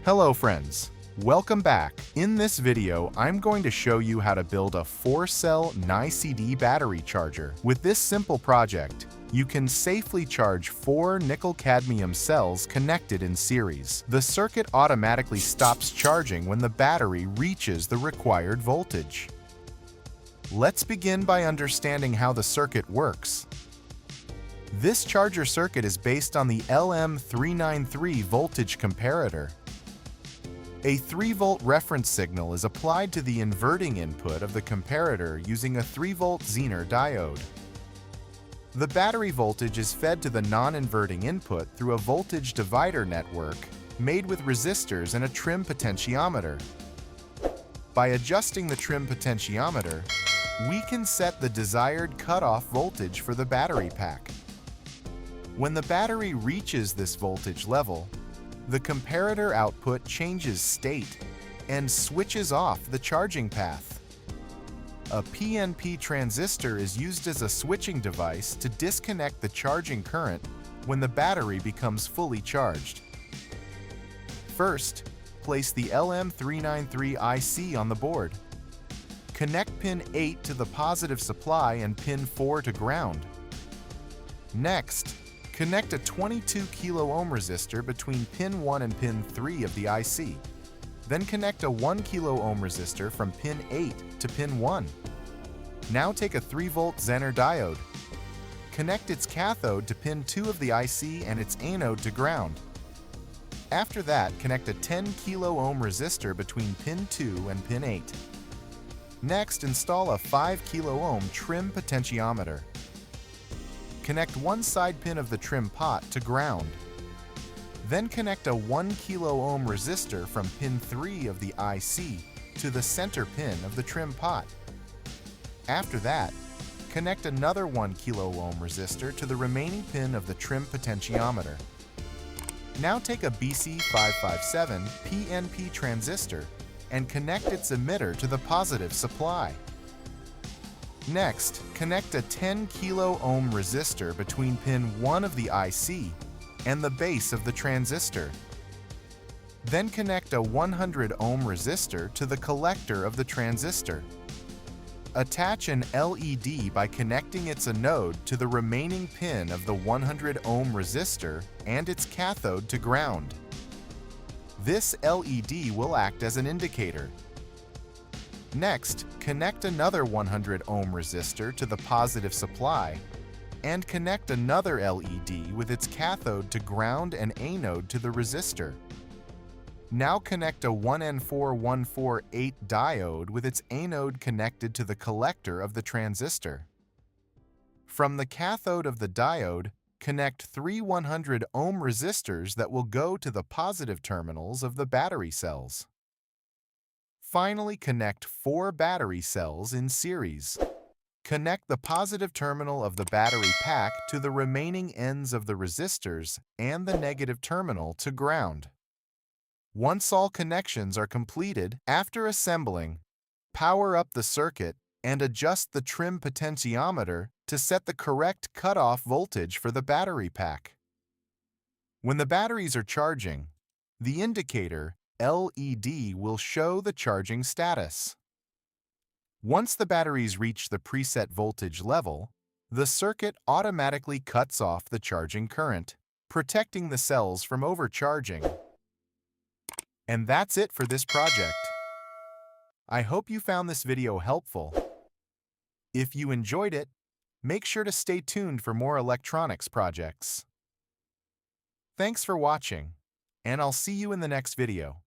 Hello friends, welcome back. In this video, I'm going to show you how to build a 4-cell NiCd battery charger. With this simple project, you can safely charge 4 nickel-cadmium cells connected in series. The circuit automatically stops charging when the battery reaches the required voltage. Let's begin by understanding how the circuit works. This charger circuit is based on the LM393 voltage comparator. A 3-volt reference signal is applied to the inverting input of the comparator using a 3-volt Zener diode. The battery voltage is fed to the non-inverting input through a voltage divider network made with resistors and a trim potentiometer. By adjusting the trim potentiometer, we can set the desired cutoff voltage for the battery pack. When the battery reaches this voltage level, the comparator output changes state and switches off the charging path. A PNP transistor is used as a switching device to disconnect the charging current when the battery becomes fully charged. First, place the LM393 IC on the board. Connect pin 8 to the positive supply and pin 4 to ground. Next, connect a 22 kilo ohm resistor between pin 1 and pin 3 of the IC. Then connect a 1 kilo ohm resistor from pin 8 to pin 1. Now take a 3-volt Zener diode. Connect its cathode to pin 2 of the IC and its anode to ground. After that, connect a 10 kilo ohm resistor between pin 2 and pin 8. Next, install a 5 kilo ohm trim potentiometer. Connect one side pin of the trim pot to ground. Then connect a 1 kilo ohm resistor from pin 3 of the IC to the center pin of the trim pot. After that, connect another 1 kilo ohm resistor to the remaining pin of the trim potentiometer. Now take a BC557 PNP transistor and connect its emitter to the positive supply. Next, connect a 10 kilo ohm resistor between pin 1 of the IC and the base of the transistor. Then connect a 100 ohm resistor to the collector of the transistor. Attach an LED by connecting its anode to the remaining pin of the 100 ohm resistor and its cathode to ground. This LED will act as an indicator. Next, connect another 100 ohm resistor to the positive supply and connect another LED with its cathode to ground and anode to the resistor. Now connect a 1N4148 diode with its anode connected to the collector of the transistor. From the cathode of the diode, connect 3 100 ohm resistors that will go to the positive terminals of the battery cells. Finally, connect 4 battery cells in series. Connect the positive terminal of the battery pack to the remaining ends of the resistors and the negative terminal to ground. Once all connections are completed, after assembling, power up the circuit and adjust the trim potentiometer to set the correct cutoff voltage for the battery pack. When the batteries are charging, the indicator LED will show the charging status. Once the batteries reach the preset voltage level, the circuit automatically cuts off the charging current, protecting the cells from overcharging. And that's it for this project. I hope you found this video helpful. If you enjoyed it, make sure to stay tuned for more electronics projects. Thanks for watching, and I'll see you in the next video.